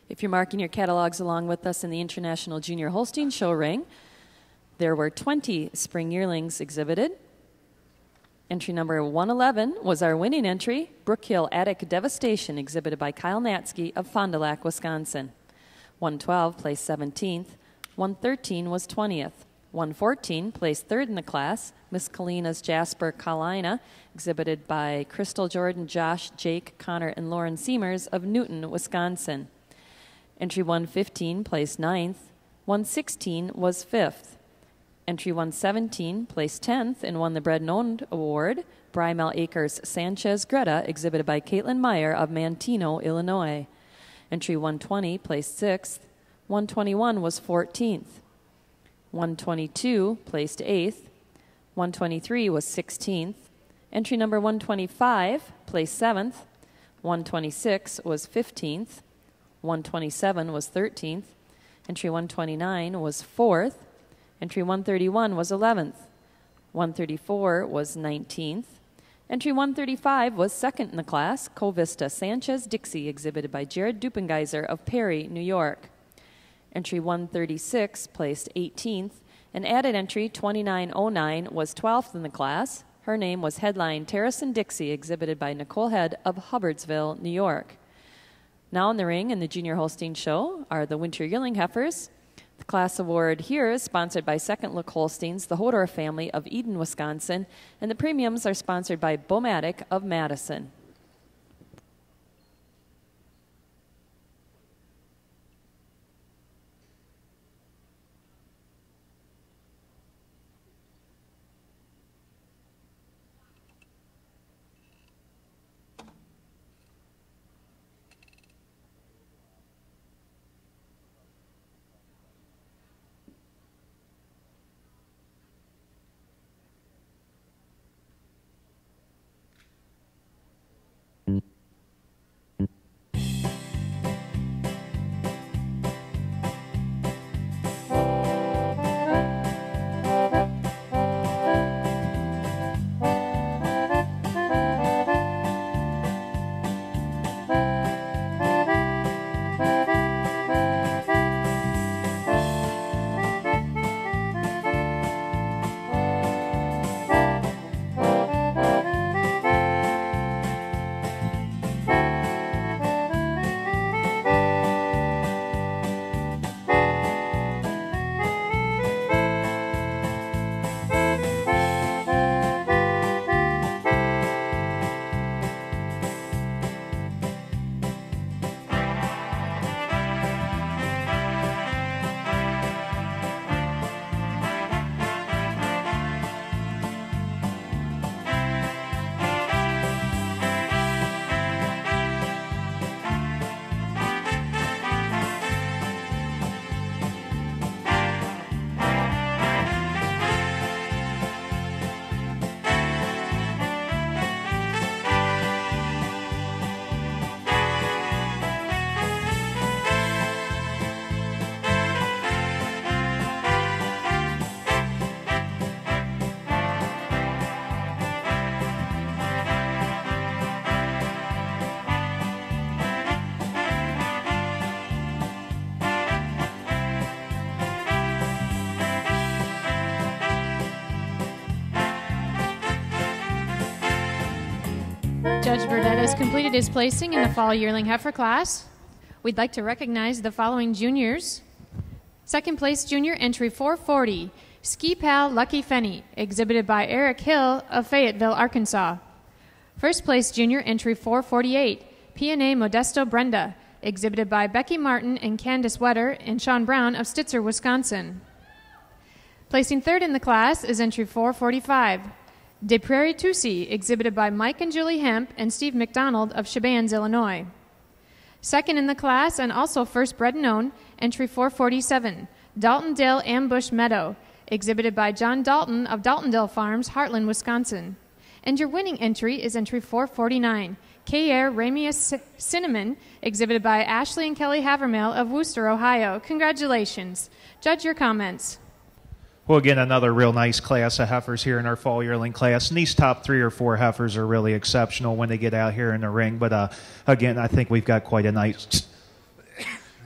If you're marking your catalogs along with us in the International Junior Holstein Show Ring, there were 20 spring yearlings exhibited. Entry number 111 was our winning entry, Brook Hill Attic Devastation, exhibited by Kyle Natsky of Fond du Lac, Wisconsin. 112 placed 17th. 113 was 20th. 114 placed 3rd in the class, Miss Kalina's Jasper Kalina, exhibited by Crystal Jordan, Josh, Jake, Connor, and Lauren Seamers of Newton, Wisconsin. Entry 115 placed 9th. 116 was 5th. Entry 117 placed 10th and won the Bred and Owned Award, Brymel Acres Sanchez Greta, exhibited by Caitlin Meyer of Manteno, Illinois. Entry 120 placed 6th. 121 was 14th. 122 placed 8th. 123 was 16th. Entry number 125 placed 7th. 126 was 15th. 127 was 13th. Entry 129 was 4th. Entry 131 was 11th. 134 was 19th. Entry 135 was 2nd in the class, Covista Sanchez Dixie, exhibited by Jared Dupengeiser of Perry, New York. Entry 136 placed 18th, and added entry 2909 was 12th in the class. Her name was headline Terracin Dixie, exhibited by Nicole Head of Hubbardsville, New York. Now in the ring in the Junior Holstein Show are the Winter Yearling Heifers. The class award here is sponsored by Second Look Holsteins, the Hodor family of Eden, Wisconsin, and the premiums are sponsored by Bomatic of Madison. Judge Burdett has completed his placing in the Fall Yearling Heifer class. We'd like to recognize the following juniors. Second place junior, entry 440, Ski Pal Lucky Fenny, exhibited by Eric Hill of Fayetteville, Arkansas. First place junior, entry 448, P&A Modesto Brenda, exhibited by Becky Martin and Candace Wetter and Sean Brown of Stitzer, Wisconsin. Placing third in the class is entry 445, De Prairie Tusi, exhibited by Mike and Julie Hemp and Steve McDonald of Shabans, Illinois. Second in the class and also first bred and known, entry 447, Daltondale Ambush Meadow, exhibited by John Dalton of Daltondale Farms, Heartland, Wisconsin. And your winning entry is entry 449, K-Air Ramius Cinnamon, exhibited by Ashley and Kelly Havermill of Wooster, Ohio. Congratulations. Judge, your comments. Well, again, another real nice class of heifers here in our fall yearling class. And these top 3 or 4 heifers are really exceptional when they get out here in the ring. But again, I think we've got quite a nice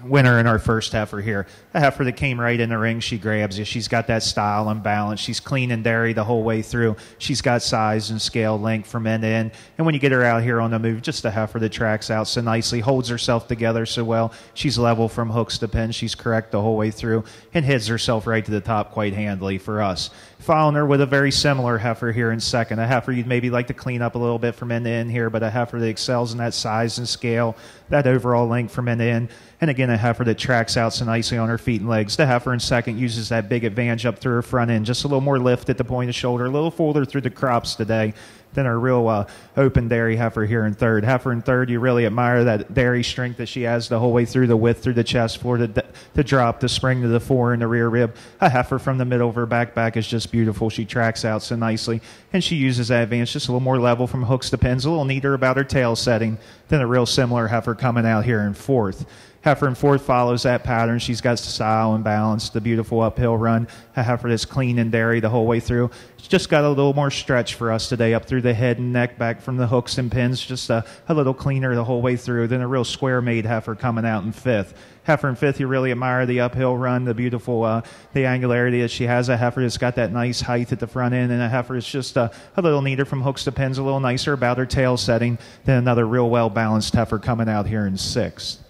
winner in our first heifer here. A heifer that came right in the ring. She grabs you. She's got that style and balance. She's clean and dairy the whole way through. She's got size and scale, length from end to end. And when you get her out here on the move, just a heifer that tracks out so nicely, holds herself together so well. She's level from hooks to pins. She's correct the whole way through and hits herself right to the top quite handily for us. Following her with a very similar heifer here in second. A heifer you'd maybe like to clean up a little bit from end to end here, but a heifer that excels in that size and scale, that overall length from end to end. And again, a heifer that tracks out so nicely on her feet and legs. The heifer in second uses that big advantage up through her front end. Just a little more lift at the point of shoulder, a little fuller through the crops today than our real open dairy heifer here in third. Heifer in third, you really admire that dairy strength that she has the whole way through, the width through the chest floor, the drop, the spring to the fore and the rear rib. A heifer from the middle of her back is just beautiful. She tracks out so nicely, and she uses that advantage just a little more level from hooks to pins, a little neater about her tail setting than a real similar heifer coming out here in fourth. Heifer in fourth follows that pattern. She's got style and balance, the beautiful uphill run. A heifer that's clean and dairy the whole way through. It's just got a little more stretch for us today up through the head and neck, back from the hooks and pins. Just a little cleaner the whole way through than a real square-made heifer coming out in fifth. Heifer in fifth, you really admire the uphill run, the beautiful, the angularity that she has. A heifer that's got that nice height at the front end, and a heifer is just a little neater from hooks to pins, a little nicer about her tail setting than another real well-balanced heifer coming out here in sixth.